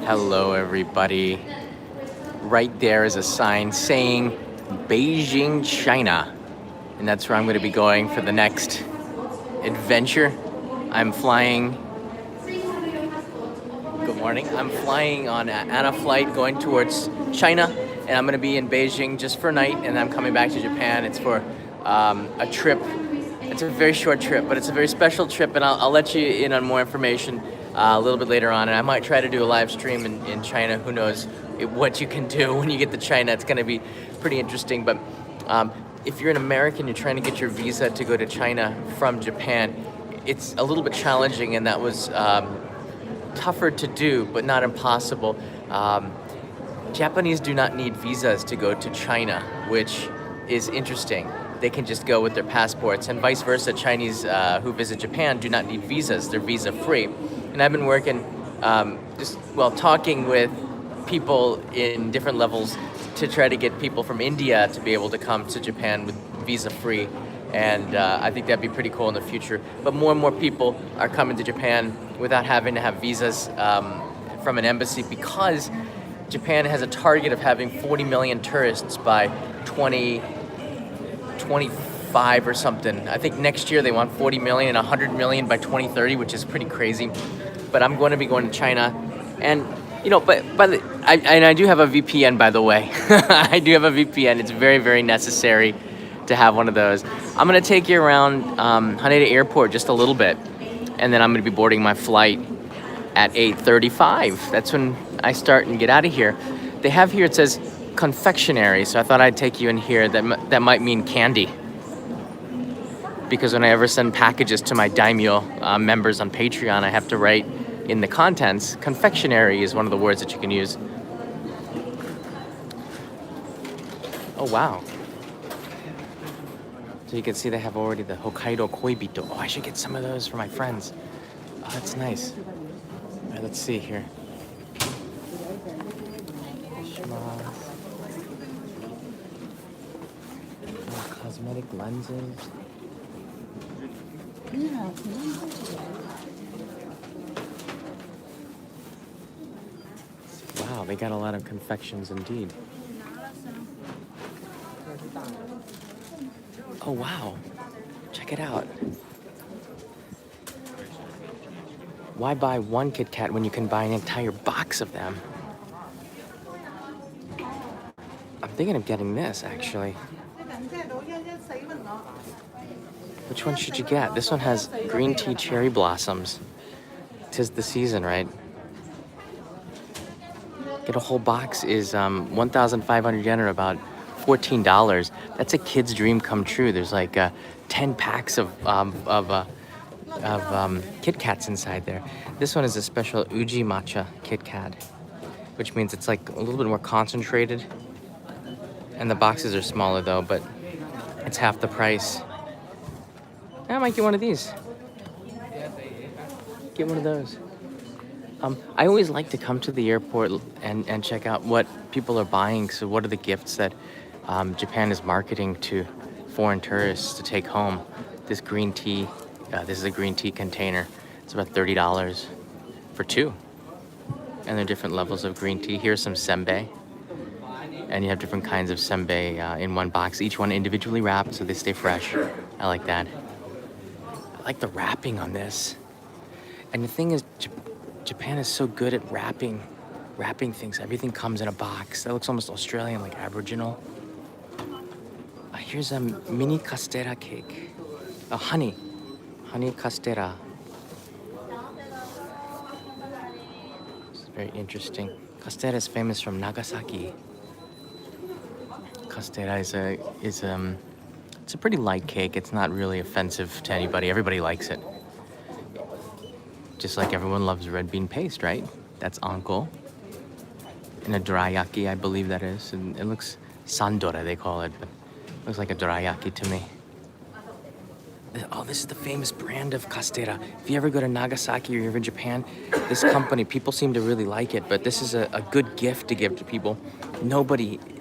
Hello, everybody. Right there is a sign saying Beijing, China. And that's where I'm going to be going for the next adventure. I'm flying. Good morning. I'm flying on a flight going towards China, and I'm going to be in Beijing just for a night, and I'm coming back to Japan. It's for a trip. It's a very short trip, but it's a very special trip, and I'll let you in on more information a little bit later on. And I might try to do a live stream in China. Who knows what you can do when you get to China? It's going to be pretty interesting. But if you're an American, you're trying to get your visa to go to China from Japan, it's a little bit challenging, and that was tougher to do, but not impossible. Japanese do not need visas to go to China, which is interesting. They can just go with their passports, and vice versa. Chinese who visit Japan do not need visas. They're visa free. And I've been working, talking with people in different levels to try to get people from India to be able to come to Japan with visa free. And I think that'd be pretty cool in the future. But more and more people are coming to Japan without having to have visas from an embassy, because Japan has a target of having 40 million tourists by 2025 or something. I think next year they want 40 million and 100 million by 2030, which is pretty crazy. But I'm going to be going to China, and I do have a VPN, by the way. I do have a VPN. It's very, very necessary to have one of those. I'm going to take you around Haneda Airport just a little bit, and then I'm going to be boarding my flight at 8:35. That's when I start and get out of here. They have here, it says confectionery, so I thought I'd take you in here. That might mean candy, because when I ever send packages to my daimyo members on Patreon, I have to write in the contents, confectionery is one of the words that you can use. Oh, wow. So you can see they have already the Hokkaido Koibito. Oh, I should get some of those for my friends. Oh, that's nice. All right, let's see here. Cosmetic lenses. Wow, they got a lot of confections indeed. Oh, wow. Check it out. Why buy one Kit Kat when you can buy an entire box of them? I'm thinking of getting this, actually. Which one should you get? This one has green tea cherry blossoms. 'Tis the season, right? Get a whole box is 1,500 yen, or about $14. That's a kid's dream come true. There's like 10 packs of Kit Kats inside there. This one is a special Uji matcha Kit Kat, which means it's like a little bit more concentrated. And the boxes are smaller though, but it's half the price. I might get one of these. Get one of those. I always like to come to the airport and check out what people are buying. So what are the gifts that Japan is marketing to foreign tourists to take home? This green tea, this is a green tea container. It's about $30 for two. And there are different levels of green tea. Here's some senbei. And you have different kinds of senbei in one box, each one individually wrapped so they stay fresh. I like that. I like the wrapping on this. And the thing is, Japan is so good at wrapping things. Everything comes in a box. That looks almost Australian, like Aboriginal. Here's a mini castera cake. Honey castera. It's very interesting. Castera is famous from Nagasaki. Castera is it's a pretty light cake. It's not really offensive to anybody. Everybody likes it. Just like everyone loves red bean paste, right? That's anko. And a dorayaki, I believe that is. And it looks sandora, they call it, but it looks like a dorayaki to me. Oh, this is the famous brand of castera. If you ever go to Nagasaki or you're in Japan, this company, people seem to really like it, but this is a good gift to give to people.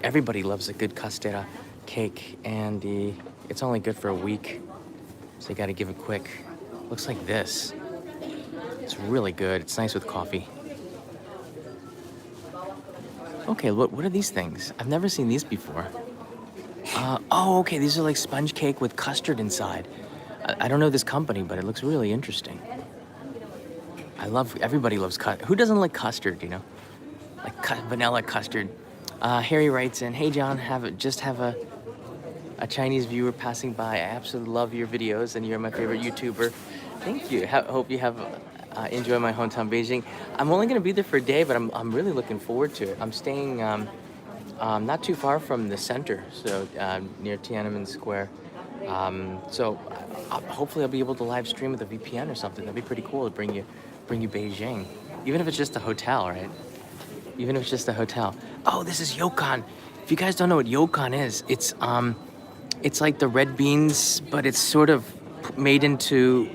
Everybody loves a good castera cake, and it's only good for a week, so you gotta give it quick. Looks like this. It's really good. It's nice with coffee. Okay, what are these things? I've never seen these before. Oh, okay, these are like sponge cake with custard inside. I don't know this company, but it looks really interesting. Everybody loves custard. Who doesn't like custard, you know? Like vanilla custard. Harry writes in, hey John, just have a Chinese viewer passing by. I absolutely love your videos and you're my favorite YouTuber. Thank you. Hope you have enjoy my hometown Beijing. I'm only gonna be there for a day, but I'm really looking forward to it. I'm staying not too far from the center, so near Tiananmen Square. So hopefully I'll be able to live stream with a VPN or something. That'd be pretty cool to bring you Beijing, even if it's just a hotel, right? Even if it's just a hotel. Oh, this is yokan. If you guys don't know what yokan is, it's like the red beans, but it's sort of made into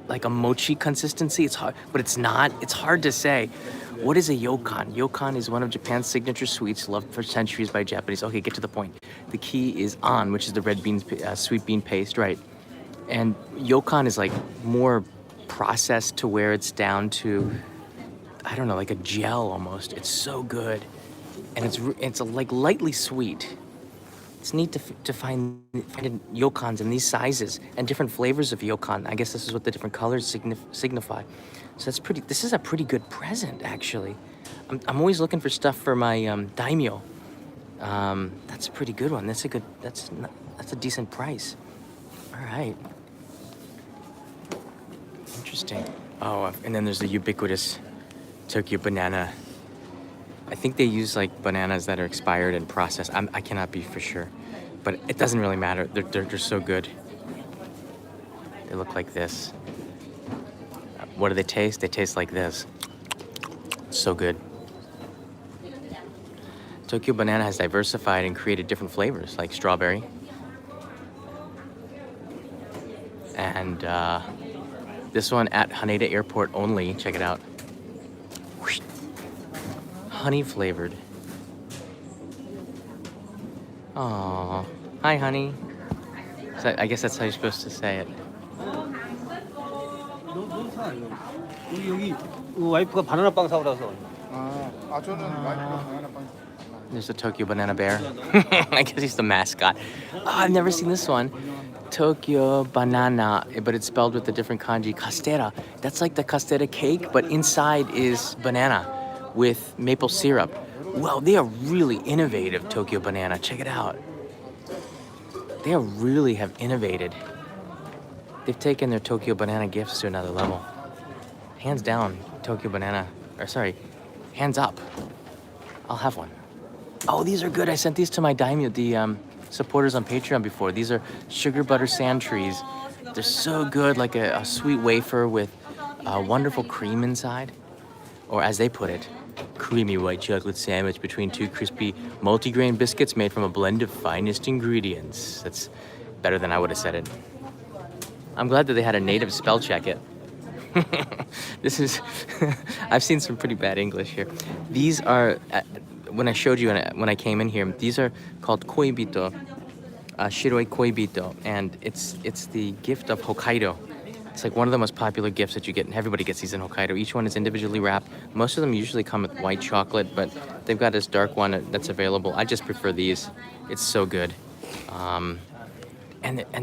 like a mochi consistency. It's hard, but it's not. It's hard to say. What is a yokan? Yokan is one of Japan's signature sweets, loved for centuries by Japanese. Okay, get to the point. The key is on, which is the red beans, sweet bean paste, right? And yokan is like more processed to where it's down to, I don't know, like a gel almost. It's so good, and it's like lightly sweet. It's neat to find yokans in these sizes and different flavors of yokan. I guess this is what the different colors signify. So that's pretty. This is a pretty good present, actually. I'm always looking for stuff for my daimyo. That's a pretty good one. That's a decent price. All right. Interesting. Oh, and then there's the ubiquitous Tokyo banana. I think they use like bananas that are expired and processed. I cannot be for sure, but it doesn't really matter. They're so good. They look like this. What do they taste? They taste like this. So good. Tokyo banana has diversified and created different flavors like strawberry. And this one at Haneda Airport only. Check it out. Honey flavored. Aww. Hi, honey. So I guess that's how you're supposed to say it. 우리 여기 와이프가 바나나빵 사오라서. 저는 와이프가 바나나빵. There's the Tokyo banana bear. I guess he's the mascot. Oh, I've never seen this one. Tokyo banana, but it's spelled with a different kanji. Castera. That's like the castera cake, but inside is banana with maple syrup. Well, they are really innovative, Tokyo banana. Check it out. They really have innovated. They've taken their Tokyo banana gifts to another level. Hands down, Tokyo banana, hands up. I'll have one. Oh, these are good. I sent these to my daimyo, the supporters on Patreon before. These are sugar butter sand trees. They're so good, like a sweet wafer with wonderful cream inside. Or as they put it, creamy white chocolate sandwich between two crispy multigrain biscuits made from a blend of finest ingredients. That's better than I would have said it. I'm glad that they had a native spell check it. This is, I've seen some pretty bad English here. These are, when I showed you when I came in here, these are called koibito, shiroi koibito, and it's the gift of Hokkaido. It's like one of the most popular gifts that you get, and everybody gets these in Hokkaido. Each one is individually wrapped. Most of them usually come with white chocolate, but they've got this dark one that's available. I just prefer these. It's so good. And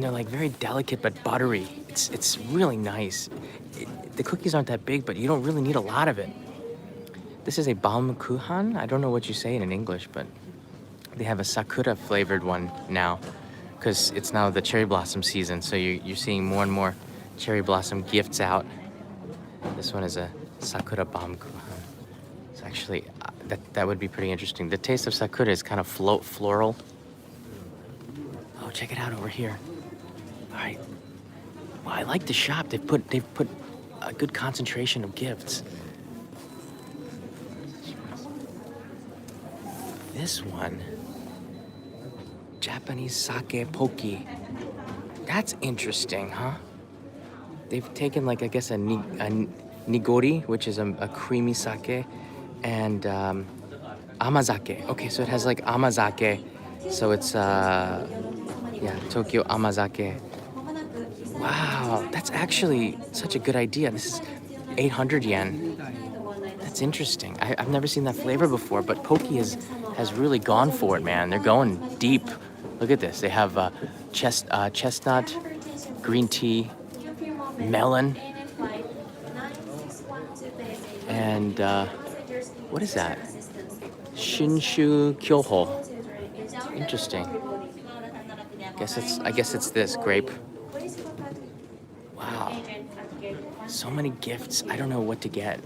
they're like very delicate but buttery. It's really nice. The cookies aren't that big, but you don't really need a lot of it. This is a Baumkuchen. I don't know what you say it in English, but they have a sakura flavored one now because it's now the cherry blossom season. So you're seeing more and more cherry blossom gifts out. This one is a sakura Baumkuchen. It's actually, that would be pretty interesting. The taste of sakura is kind of floral. Oh, check it out over here. All right. Well, I like the shop. They've put a good concentration of gifts. This one, Japanese sake poki. That's interesting, huh? They've taken like, I guess, a nigori, which is a creamy sake, and amazake. Okay, so it has like amazake. So it's, Tokyo amazake. Wow, that's actually such a good idea. This is 800 yen. That's interesting. I've never seen that flavor before, but Poki has really gone for it, man. They're going deep. Look at this. They have chestnut, green tea, melon, and what is that? Shinshu Kyoho. Interesting. I guess it's this grape. Wow. So many gifts. I don't know what to get.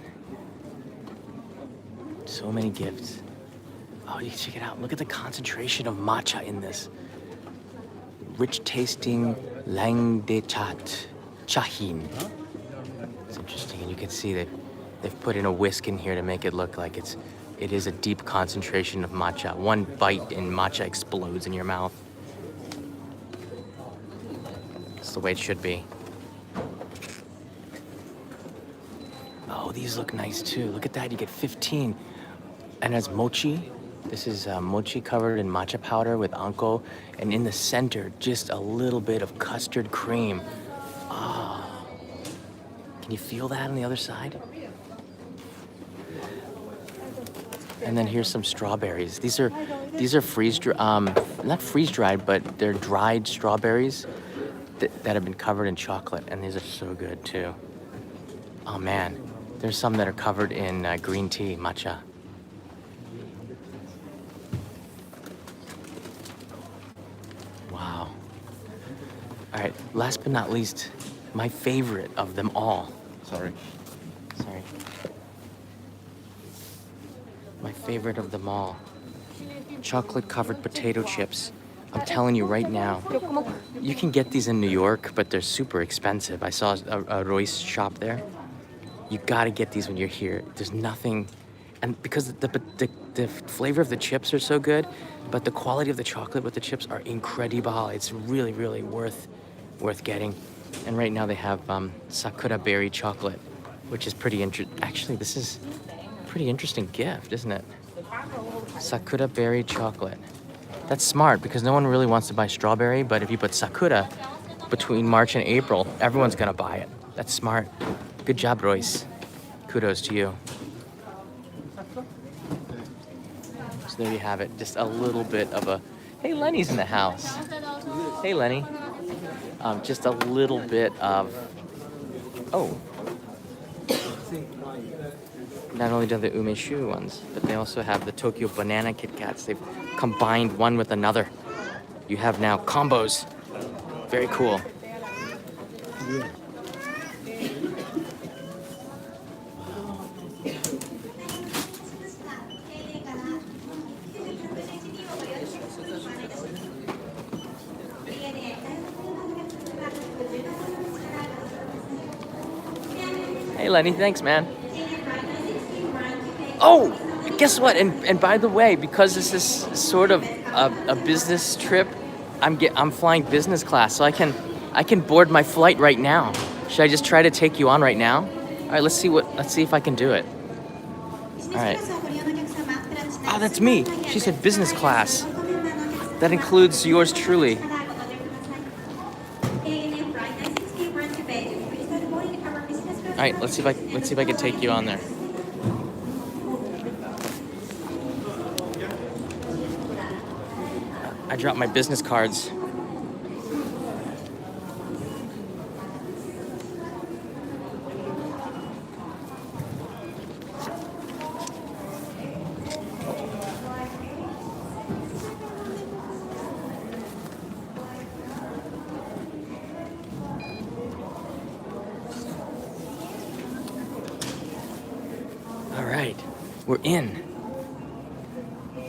So many gifts. Oh, you can check it out. Look at the concentration of matcha in this. Rich tasting lang de chat. Chahin. It's interesting, and you can see they've put in a whisk in here to make it look like it is a deep concentration of matcha. One bite and matcha explodes in your mouth. That's the way it should be. Oh, these look nice too. Look at that, you get 15. And there's mochi. This is mochi covered in matcha powder with anko. And in the center, just a little bit of custard cream. Ah. Can you feel that on the other side? And then here's some strawberries. These are not freeze dried, but they're dried strawberries that have been covered in chocolate, and these are so good too. Oh man, there's some that are covered in green tea, matcha. Wow. All right, last but not least, my favorite of them all. Sorry. My favorite of them all. Chocolate covered potato chips. I'm telling you right now, you can get these in New York, but they're super expensive. I saw a Royce shop there. You gotta get these when you're here. There's nothing, and because the flavor of the chips are so good, but the quality of the chocolate with the chips are incredible. It's really, really worth getting. And right now they have Sakura berry chocolate, which is pretty interesting. Actually, this is a pretty interesting gift, isn't it? Sakura berry chocolate. That's smart because no one really wants to buy strawberry, but if you put Sakura between March and April, everyone's gonna buy it. That's smart. Good job, Royce. Kudos to you. So there you have it. Just a little bit of a... Hey, Lenny's in the house. Hey, Lenny. Just a little bit of... Oh. Not only do they have the umeshu ones, but they also have the Tokyo banana Kit Kats. They've combined one with another. You have now combos. Very cool. Hey Lenny, thanks man. Oh, guess what? And by the way, because this is sort of a business trip, I'm flying business class, so I can board my flight right now. Should I just try to take you on right now? All right, let's see if I can do it. All right. Oh, that's me. She said business class. That includes yours truly. All right, let's see if I can take you on there. I dropped my business cards. All right, we're in.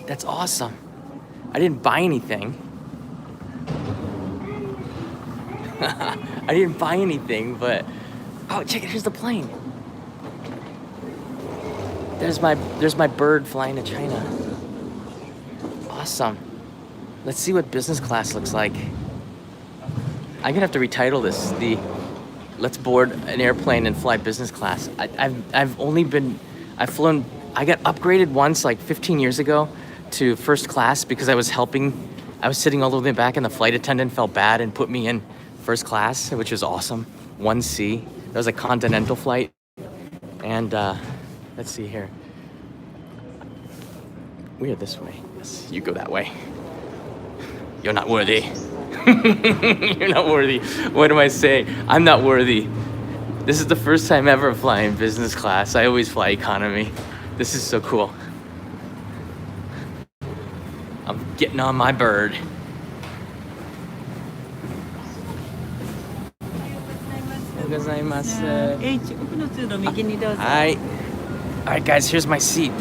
That's awesome. I didn't buy anything. I didn't buy anything, but oh, check it. Here's the plane. There's my bird flying to China. Awesome. Let's see what business class looks like. I'm gonna have to retitle this the "Let's board an airplane and fly business class." I've flown. I got upgraded once, like 15 years ago, to first class because I was sitting all the way back and the flight attendant felt bad and put me in first class, which was awesome. 1C. That was a continental flight. And Let's see here. We are this way. Yes, you go that way. You're not worthy. You're not worthy. What am I saying? I'm not worthy. This is the first time ever flying business class. I always fly economy. This is so cool. I'm getting on my bird. Hi. Alright guys, here's my seat.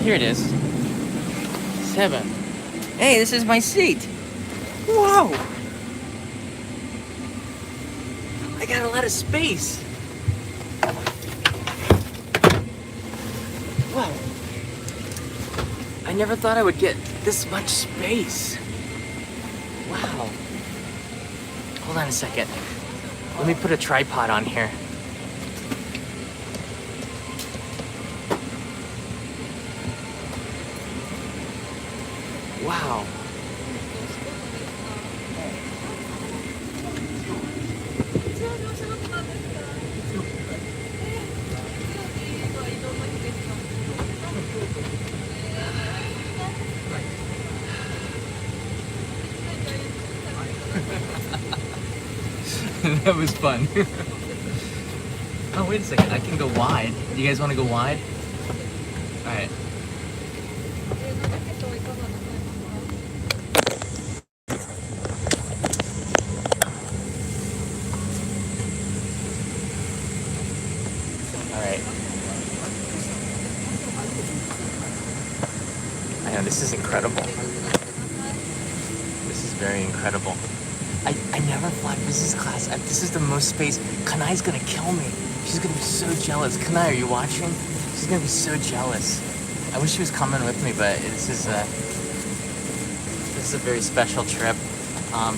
Here it is. 7. Hey, this is my seat. Wow. I got a lot of space. Wow. I never thought I would get this much space. Wow. Hold on a second. Let me put a tripod on here. Wow. That was fun. Oh, wait a second. I can go wide. You guys want to go wide? All right. All right. I know, this is incredible. This is very incredible. I never fly business class. This is the most space. Kanai's gonna kill me. She's gonna be so jealous. Kanai, are you watching? She's gonna be so jealous. I wish she was coming with me, but this is a very special trip. I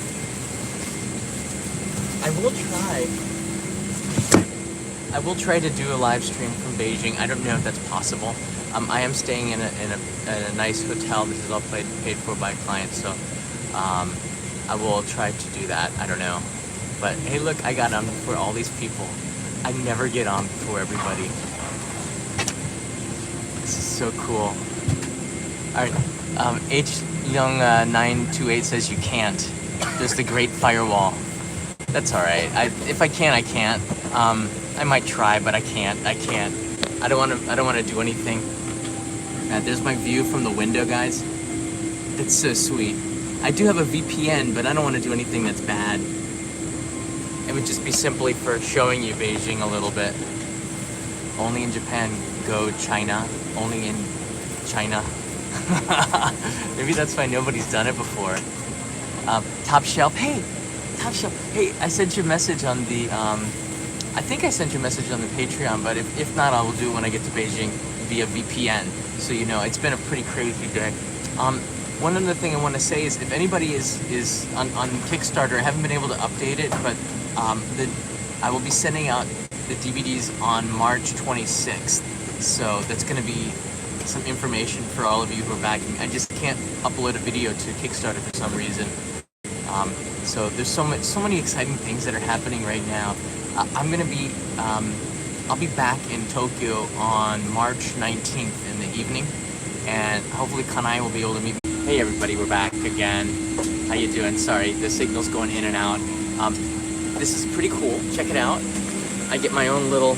will try to do a live stream from Beijing. I don't know if that's possible. I am staying in a nice hotel. This is all paid for by clients, so I will try to do that. I don't know. But hey, look, I got on for all these people. I never get on for everybody. This is so cool. Alright, H Young 928 says you can't. There's the Great Firewall. That's alright. If I can, I can't. I might try, but I can't. I don't wanna do anything. There's my view from the window, guys. That's so sweet. I do have a VPN, but I don't want to do anything that's bad. It would just be simply for showing you Beijing a little bit. Only in Japan, go China. Only in China. Maybe that's why nobody's done it before. Top Shelf. Hey, Top Shelf. Hey, I sent you a message on the, I think I sent you a message on the Patreon, but if not, I will do it when I get to Beijing via VPN. So you know, it's been a pretty crazy day. One other thing I want to say is if anybody is on Kickstarter, I haven't been able to update it, but I will be sending out the DVDs on March 26th. So that's going to be some information for all of you who are backing. I just can't upload a video to Kickstarter for some reason. So there's so many exciting things that are happening right now. I'll be back in Tokyo on March 19th in the evening, and hopefully Kanai will be able to meet me. Hey everybody, we're back again. How you doing? Sorry, the signal's going in and out. This is pretty cool. Check it out. I get my own little...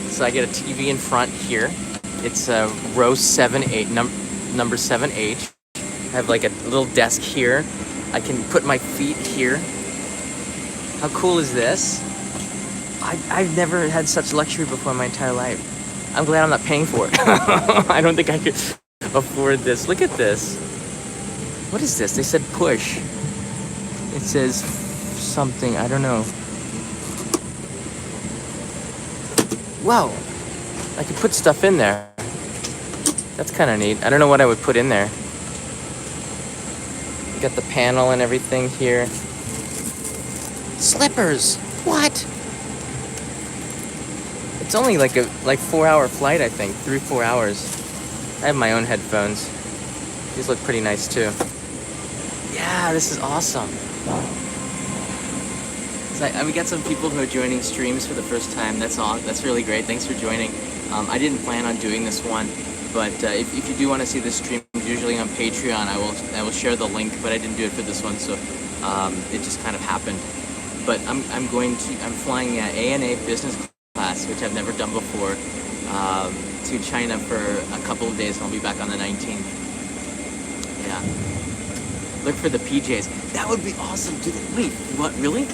So I get a TV in front here. It's row 7H, number 7H. I have like a little desk here. I can put my feet here. How cool is this? I've never had such luxury before in my entire life. I'm glad I'm not paying for it. I don't think I could afford this. Look at this. What is this? They said push. It says something. I don't know. Wow. I could put stuff in there. That's kind of neat. I don't know what I would put in there. Got the panel and everything here. Slippers. What? It's only like a 4-hour flight, I think. 3-4 hours. I have my own headphones. These look pretty nice too. Yeah, this is awesome. So we got some people who are joining streams for the first time. That's all. That's really great. Thanks for joining. I didn't plan on doing this one, but if you do want to see this stream, usually on Patreon, I will share the link. But I didn't do it for this one, so it just kind of happened. But I'm flying ANA business class, which I've never done before, to China for a couple of days, and I'll be back on the 19th. Yeah. Look for the PJs. That would be awesome. Wait, what? Really?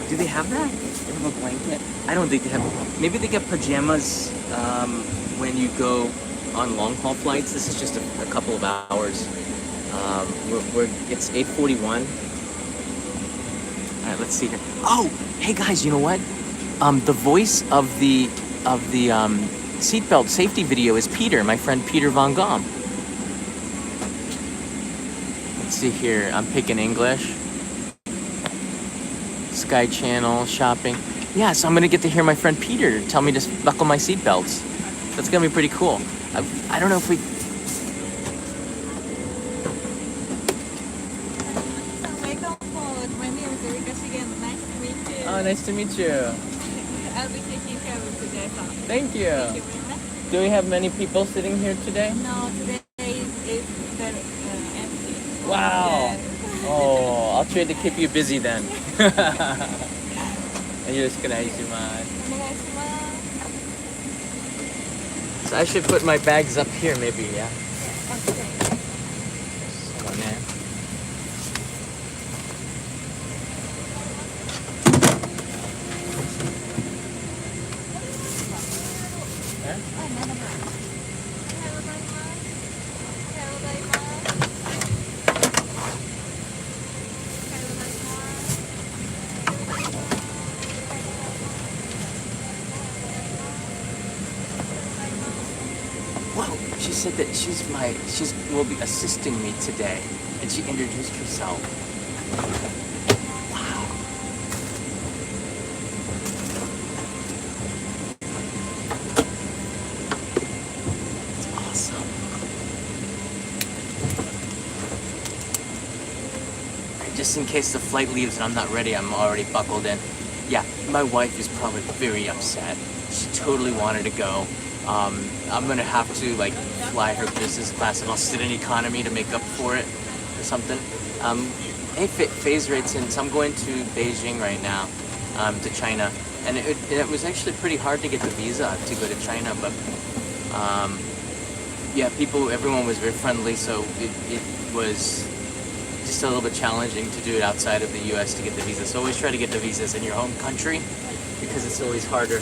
Do they have that? They have a blanket? I don't think they have. Maybe they get pajamas when you go on long haul flights. This is just a couple of hours. It's 8:41. All right, let's see here. Oh, hey guys, you know what? The voice of the seatbelt safety video is Peter, my friend Peter Von Gom. Let's see here. I'm picking English. Sky Channel, shopping. Yeah, so I'm gonna get to hear my friend Peter tell me to buckle my seatbelts. That's gonna be pretty cool. I don't know if we. My name is Erika again. Nice to meet you. Oh, nice to meet you. I'll be taking care of you today. Thank you. Thank you very much. Do we have many people sitting here today? No, today is very empty. Wow. Yes. Oh, I'll try to keep you busy then. So I should put my bags up here maybe, yeah? Okay. Whoa, she said that she will be assisting me today, and she introduced herself. Wow. That's awesome. And just in case the flight leaves and I'm not ready, I'm already buckled in. Yeah, my wife is probably very upset. She totally wanted to go. I'm gonna have to fly her business class, and I'll sit in economy to make up for it or something. Hey, phase rates in, so I'm going to Beijing right now, to China, and it was actually pretty hard to get the visa to go to China, but yeah, everyone was very friendly, so it was just a little bit challenging to do it outside of the U.S. to get the visa. So always try to get the visas in your home country, because it's always harder.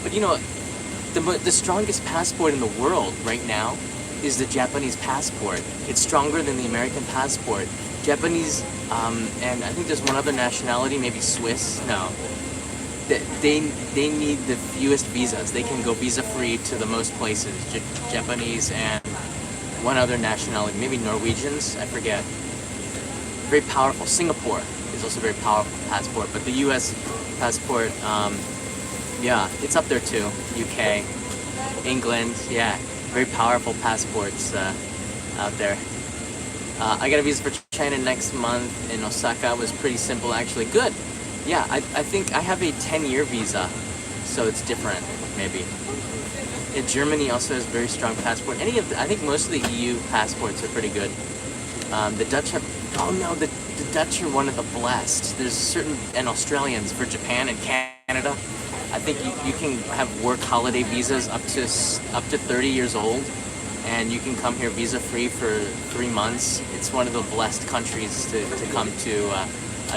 But you know, the strongest passport in the world right now is the Japanese passport. It's stronger than the American passport. Japanese, and I think there's one other nationality, maybe Swiss. No, they need the fewest visas. They can go visa-free to the most places. Japanese and one other nationality, maybe Norwegians, I forget. Very powerful. Singapore is also a very powerful passport, but the U.S. passport, yeah, it's up there too. UK, England, yeah, very powerful passports out there. I got a visa for China next month in Osaka. It was pretty simple, actually. Good. Yeah, I think I have a 10-year visa, so it's different, maybe. Yeah, Germany also has a very strong passport. I think most of the EU passports are pretty good. The Dutch have, oh no, the Dutch are one of the blessed. There's certain, and Australians for Japan and Canada. I think you can have work holiday visas up to 30 years old, and you can come here visa-free for 3 months. It's one of the blessed countries to come to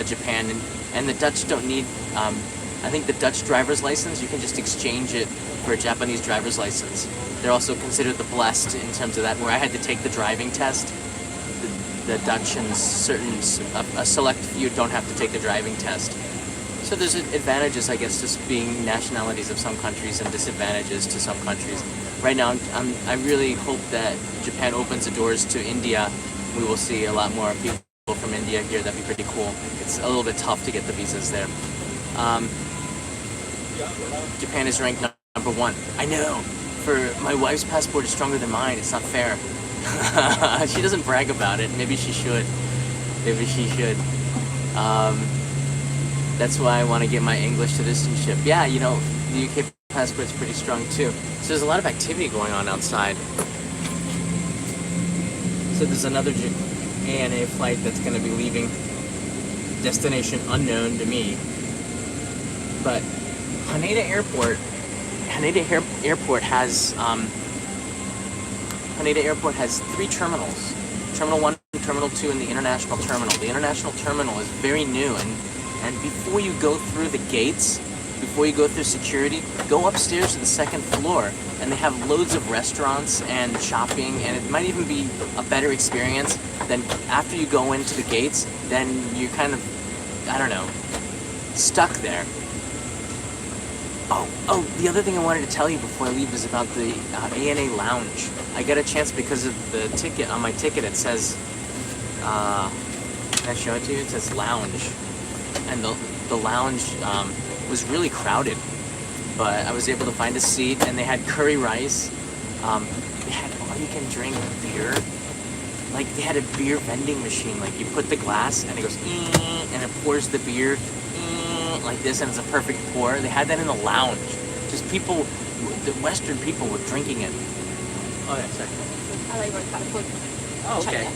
Japan, and the Dutch don't need. I think the Dutch driver's license, you can just exchange it for a Japanese driver's license. They're also considered the blessed in terms of that. Where I had to take the driving test, the Dutch and a select few don't have to take the driving test. So there's advantages, I guess, just being nationalities of some countries and disadvantages to some countries. Right now, I really hope that Japan opens the doors to India. We will see a lot more people from India here, that'd be pretty cool. It's a little bit tough to get the visas there. Japan is ranked number 1. I know. For my wife's passport is stronger than mine. It's not fair. She doesn't brag about it. Maybe she should. Maybe she should. That's why I want to get my English citizenship. Yeah, you know, the UK passport's pretty strong too. So there's a lot of activity going on outside. So there's another ANA flight that's going to be leaving. Destination unknown to me. But Haneda Airport has 3 terminals. Terminal 1, Terminal 2, and the International Terminal. The International Terminal is very new, and before you go through the gates, before you go through security, go upstairs to the 2nd floor, and they have loads of restaurants and shopping, and it might even be a better experience than after you go into the gates, then you're kind of, I don't know, stuck there. Oh, the other thing I wanted to tell you before I leave is about the ANA Lounge. I got a chance because of the ticket. On my ticket it says, can I show it to you? It says lounge. And the lounge was really crowded. But I was able to find a seat, and they had curry rice. They had all-you-can-drink beer. Like, they had a beer vending machine. Like, you put the glass, and it goes, and it pours the beer, like this, and it's a perfect pour. They had that in the lounge. Just people, the Western people were drinking it. Oh, yeah, sorry. Oh, okay.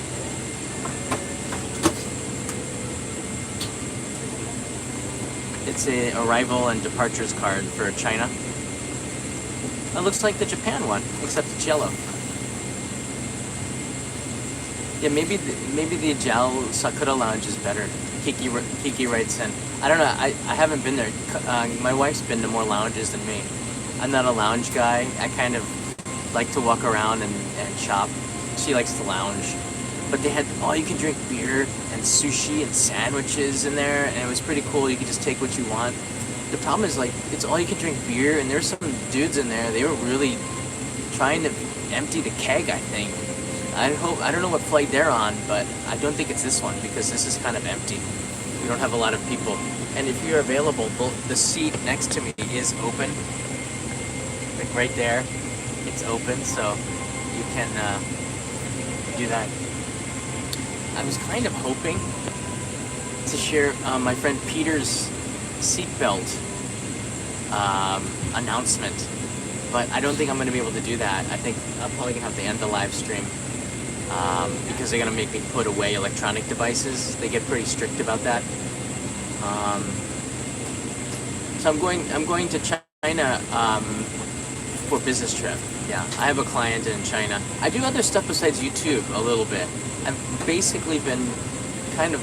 It's a arrival and departures card for China. It looks like the Japan one, except it's yellow. Yeah, maybe the Jiao Sakura Lounge is better. Kiki writes in. I don't know. I haven't been there. My wife's been to more lounges than me. I'm not a lounge guy. I kind of like to walk around and shop. She likes to lounge. But they had all-you-can-drink beer and sushi and sandwiches in there, and it was pretty cool. You could just take what you want. The problem is, like, it's all-you-can-drink beer, and there's some dudes in there. They were really trying to empty the keg, I think. I don't know what flight they're on, but I don't think it's this one because this is kind of empty. We don't have a lot of people. And if you're available, the seat next to me is open. Like right there, it's open, so you can do that. I was kind of hoping to share my friend Peter's seatbelt announcement, but I don't think I'm going to be able to do that. I think I'm probably going to have to end the live stream because they're going to make me put away electronic devices. They get pretty strict about that. So I'm going to China for business trip. Yeah, I have a client in China. I do other stuff besides YouTube a little bit. I've basically been kind of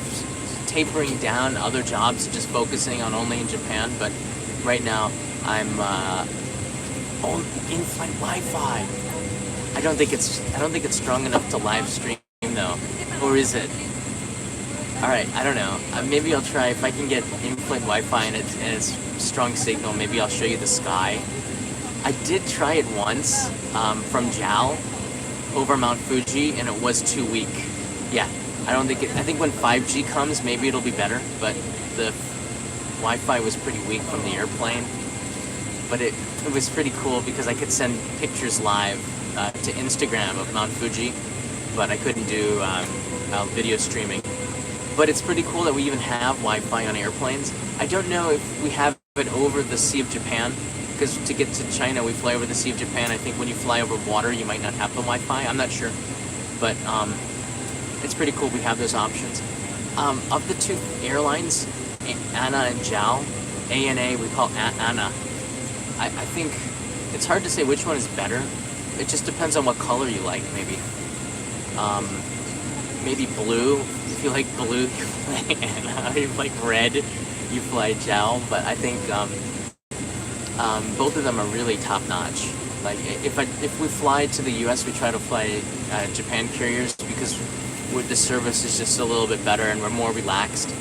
tapering down other jobs, just focusing on only in Japan. But right now, I'm on in-flight Wi-Fi. I don't think it's strong enough to live stream though, or is it? All right, I don't know. Maybe I'll try if I can get in-flight Wi-Fi and it's strong signal. Maybe I'll show you the sky. I did try it once from Jiao over Mount Fuji, and it was too weak. Yeah, I think when 5G comes, maybe it'll be better, but the Wi-Fi was pretty weak from the airplane. But it was pretty cool because I could send pictures live to Instagram of Mount Fuji, but I couldn't do video streaming. But it's pretty cool that we even have Wi-Fi on airplanes. I don't know if we have it over the Sea of Japan, because to get to China, we fly over the Sea of Japan. I think when you fly over water, you might not have the Wi-Fi. I'm not sure. But it's pretty cool we have those options. Of the two airlines, ANA and Jiao, ANA, we call ANA. I think it's hard to say which one is better. It just depends on what color you like, maybe. Maybe blue. If you like blue, you fly ANA. If you like red, you fly Jiao. But I think both of them are really top-notch. Like, if we fly to the U.S., we try to fly Japan carriers because the service is just a little bit better and we're more relaxed.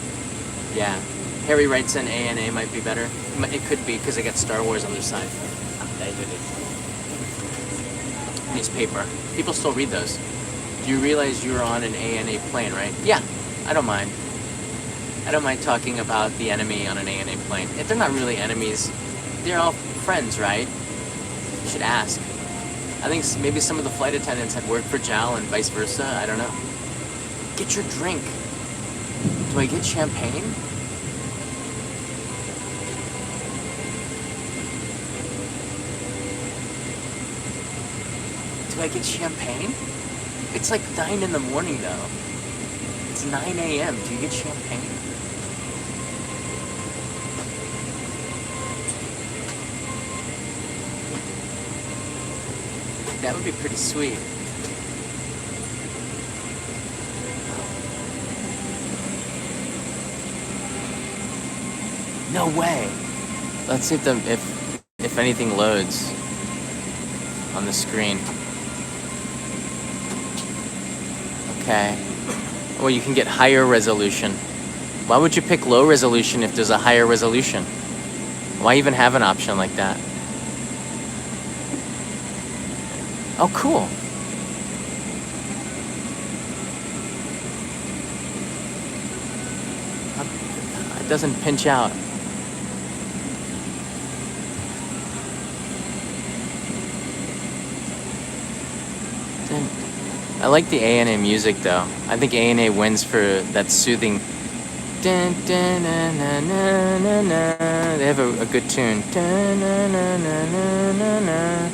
Yeah. Harry writes in ANA might be better. It could be because they got Star Wars on their side. Newspaper. People still read those. Do you realize you were on an ANA plane, right? Yeah. I don't mind. I don't mind talking about the enemy on an ANA plane. If they're not really enemies, they're all friends, right? You should ask. I think maybe some of the flight attendants had worked for JAL and vice versa. I don't know. Get your drink. Do I get champagne? Do I get champagne? It's like 9 in the morning though. It's 9 a.m. Do you get champagne? That would be pretty sweet. No way. Let's see if anything loads on the screen. Okay. Well, you can get higher resolution. Why would you pick low resolution if there's a higher resolution? Why even have an option like that? Oh, cool. It doesn't pinch out. I like the ANA music though. I think ANA wins for that soothing. Dun, dun, na, na, na, na, na. They have a good tune. Dun, na, na, na, na, na, na.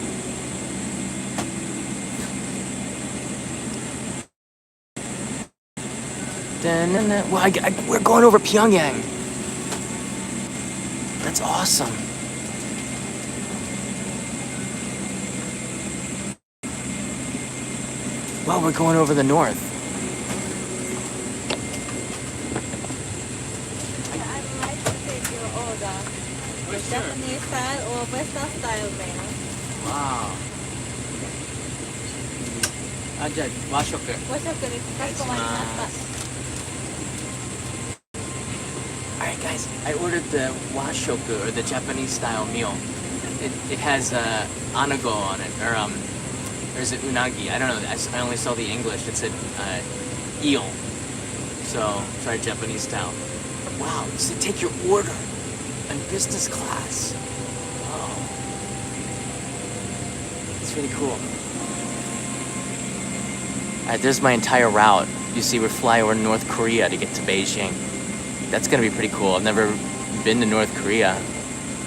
Dun, na, na. Well, we're going over Pyongyang. That's awesome. Well, we're going over the north. I would like to take your order. The Japanese style or Western style meal. Wow. あ、じゃあ和食。和食です。かしこまりました。 Alright guys, I ordered the washoku, or the Japanese style meal. It has anago on it, or is it unagi? I don't know, I only saw the English. It said eel. So, try Japanese style. Wow, so take your order in business class. Oh. It's really cool. Alright, there's my entire route. You see, we're flying over North Korea to get to Beijing. That's gonna be pretty cool. I've never been to North Korea.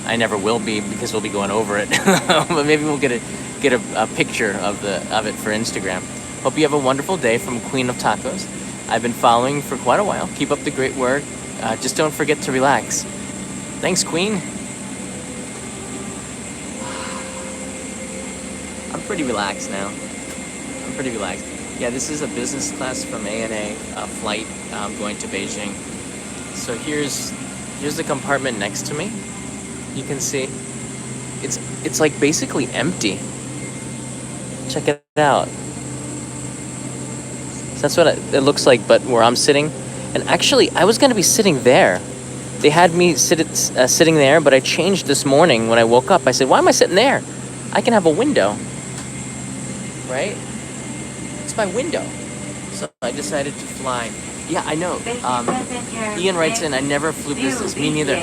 I never will be because we'll be going over it. But maybe we'll get a picture of it for Instagram. Hope you have a wonderful day from Queen of Tacos. I've been following for quite a while. Keep up the great work. Just don't forget to relax. Thanks, Queen. I'm pretty relaxed now. I'm pretty relaxed. Yeah, this is a business class from ANA flight going to Beijing. So here's the compartment next to me. You can see it's like basically empty. Check it out. So that's what it looks like, but where I'm sitting. And actually, I was gonna be sitting there. They had me sitting there, but I changed this morning when I woke up. I said, "Why am I sitting there? I can have a window, right? It's my window." So I decided to fly. Yeah, I know. Ian writes in, I never flew business. Me neither.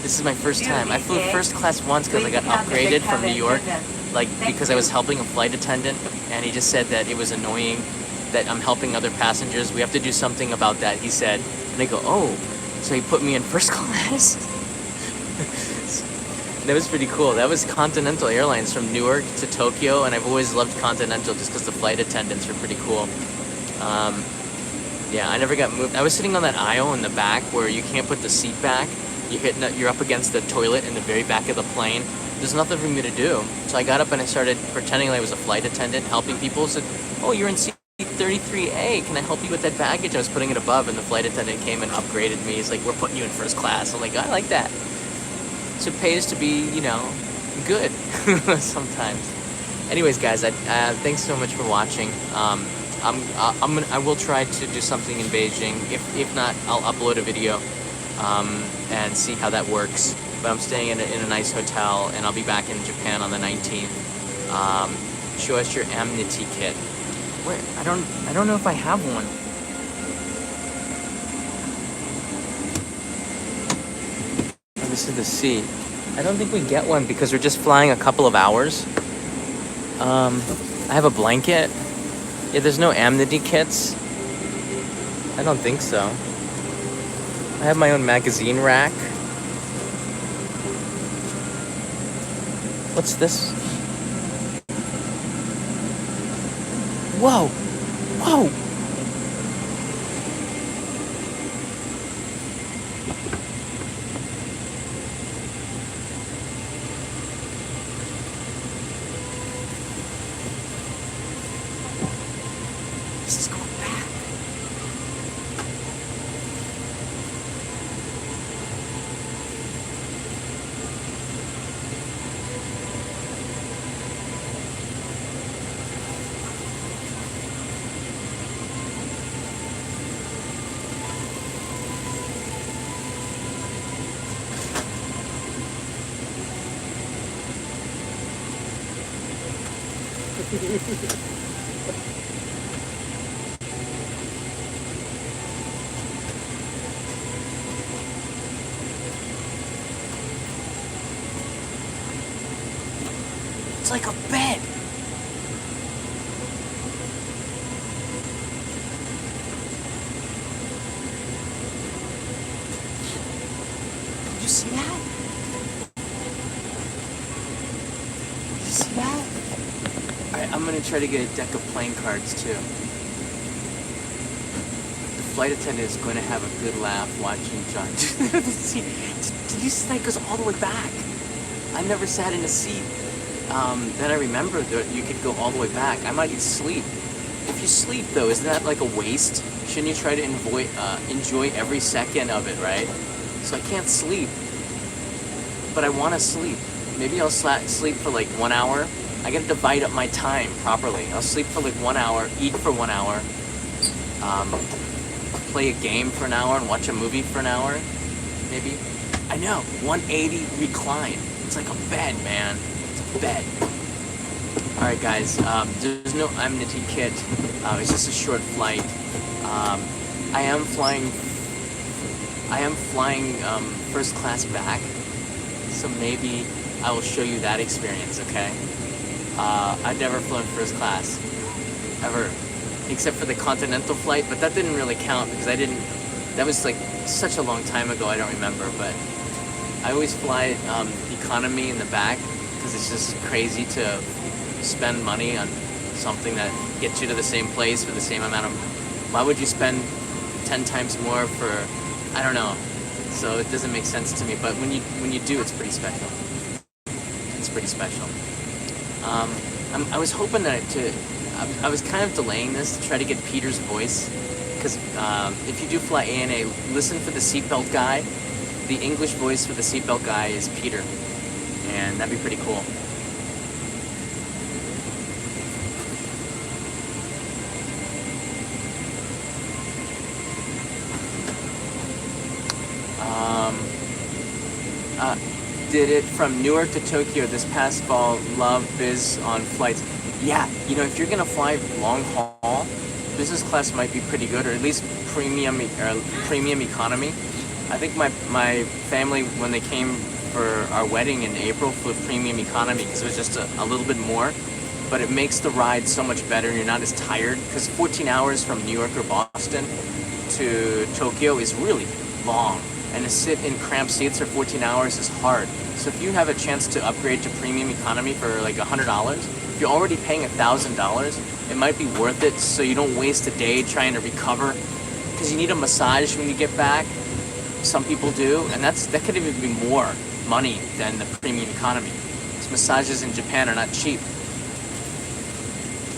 This is my first time. I flew first class once because I got upgraded from New York, like because I was helping a flight attendant, and he just said that it was annoying that I'm helping other passengers. We have to do something about that, he said. And I go, oh, so he put me in first class? That was pretty cool. That was Continental Airlines from Newark to Tokyo, and I've always loved Continental just because the flight attendants are pretty cool. Yeah, I never got moved. I was sitting on that aisle in the back where you can't put the seat back. You're up against the toilet in the very back of the plane. There's nothing for me to do. So I got up and I started pretending like I was a flight attendant, helping people. Said, "Oh, you're in seat 33A. Can I help you with that baggage?" I was putting it above, and the flight attendant came and upgraded me. He's like, "We're putting you in first class." I'm like, "I like that." So it pays to be, good sometimes. Anyways, guys, thanks so much for watching. I will try to do something in Beijing. If not, I'll upload a video and see how that works. But I'm staying in a nice hotel, and I'll be back in Japan on the 19th. Show us your amnesty kit. Where? I don't know if I have one. This is the seat. I don't think we get one because we're just flying a couple of hours. I have a blanket. Yeah, there's no amenity kits. I don't think so. I have my own magazine rack. What's this? Whoa! Whoa! This is going back. It's like a bed. Did you see that? Did you see that? Alright, I'm gonna try to get a deck of playing cards too. The flight attendant is going to have a good laugh watching John. Did you see that goes all the way back? I never sat in a seat. Then I remember that you could go all the way back. I might sleep. If you sleep though, isn't that like a waste? Shouldn't you try to enjoy every second of it, right? So I can't sleep, but I want to sleep. Maybe I'll sleep for like 1 hour. I gotta divide up my time properly. I'll sleep for like 1 hour, eat for 1 hour, play a game for an hour and watch a movie for an hour, maybe. I know, 180 recline. It's like a bed, man. It's a bed. Alright guys, there's no amenity kit. It's just a short flight. I am flying first class back, so maybe I will show you that experience, okay? I've never flown first class, ever, except for the continental flight, but that didn't really count because that was like such a long time ago, I don't remember, but I always fly economy in the back because it's just crazy to spend money on something that gets you to the same place for the same amount of... Why would you spend 10 times more for... I don't know. So it doesn't make sense to me, but when you do, it's pretty special. It's pretty special. I was hoping I was kind of delaying this to try to get Peter's voice, because if you do fly ANA, listen for the seatbelt guy. The English voice for the seatbelt guy is Peter, and that'd be pretty cool. Did it from Newark to Tokyo this past fall. Love biz on flights. Yeah, you know, if you're gonna fly long haul, business class might be pretty good, or at least premium economy. I think my family, when they came for our wedding in April, flew premium economy because it was just a little bit more, but it makes the ride so much better and you're not as tired, because 14 hours from New York or Boston to Tokyo is really long, and to sit in cramped seats for 14 hours is hard. So if you have a chance to upgrade to premium economy for like $100, if you're already paying $1,000, it might be worth it, so you don't waste a day trying to recover, because you need a massage when you get back. Some people do, and that could even be more money than the premium economy. Because massages in Japan are not cheap.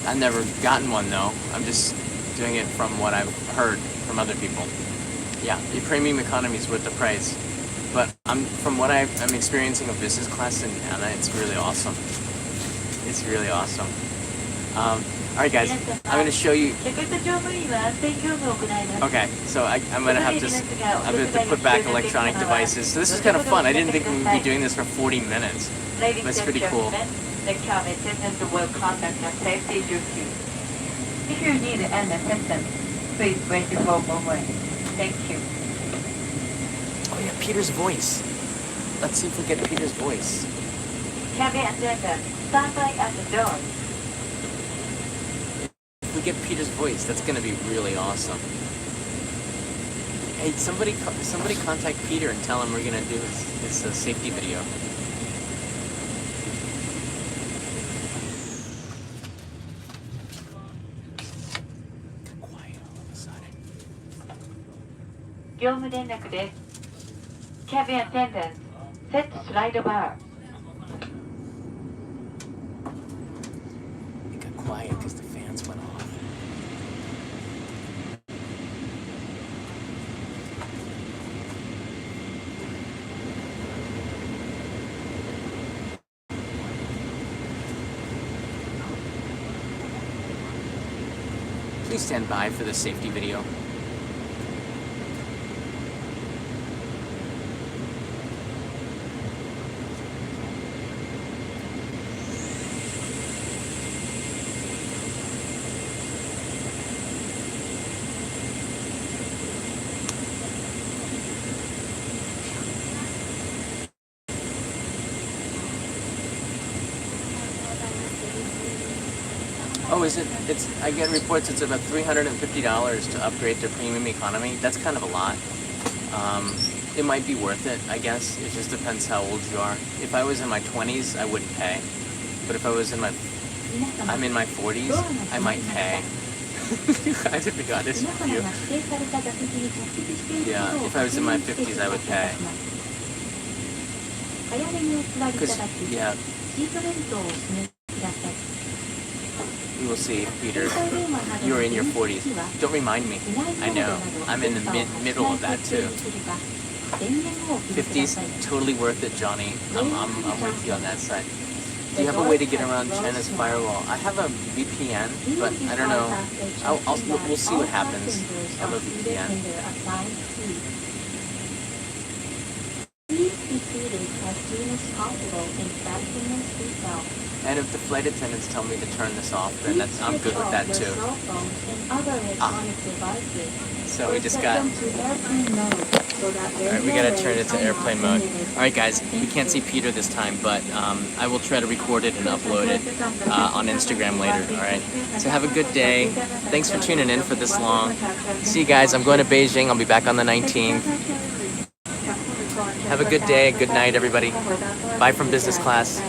I've never gotten one though. I'm just doing it from what I've heard from other people. Yeah, the premium economy is worth the price. But from what I'm experiencing of business class in ANA, it's really awesome. It's really awesome. Alright guys, I'm going to show you... Okay, so I'm going to have to put back electronic devices. So this is kind of fun. I didn't think we would be doing this for 40 minutes. But it's pretty cool. The cabin attendant will conduct a safety duty. If you need any assistance, please wait for a moment. Thank you. Oh yeah, Peter's voice. Let's see if we get Peter's voice. Cabin attendant, stand by at the door. If we get Peter's voice, that's gonna be really awesome. Hey, somebody contact Peter and tell him we're gonna do his safety video. Quiet all of a sudden. 業務連絡です。Cabin attendant, set slide bar. It got quiet because the fans went off. Please stand by for the safety video. Oh, is it? I get reports it's about $350 to upgrade to premium economy. That's kind of a lot. It might be worth it, I guess. It just depends how old you are. If I was in my 20s, I wouldn't pay. But if I'm in my 40s, I might pay. I to be honest with you. Yeah, if I was in my 50s, I would pay. Because, yeah. We will see, Peter. You're in your 40s. Don't remind me. I know. I'm in the middle of that too. 50s, totally worth it, Johnny. I'm with you on that side. Do you have a way to get around China's firewall? I have a VPN, but I don't know. We'll see what happens. I have a VPN. Please be seated as soon as possible and fasten your seatbelt. And if the flight attendants tell me to turn this off, then I'm good with that too. So we just got... Alright, we gotta turn it to airplane mode. Alright guys, we can't see Peter this time, but I will try to record it and upload it on Instagram later, alright? So have a good day. Thanks for tuning in for this long. See you guys, I'm going to Beijing. I'll be back on the 19th. Have a good day, good night everybody. Bye from business class.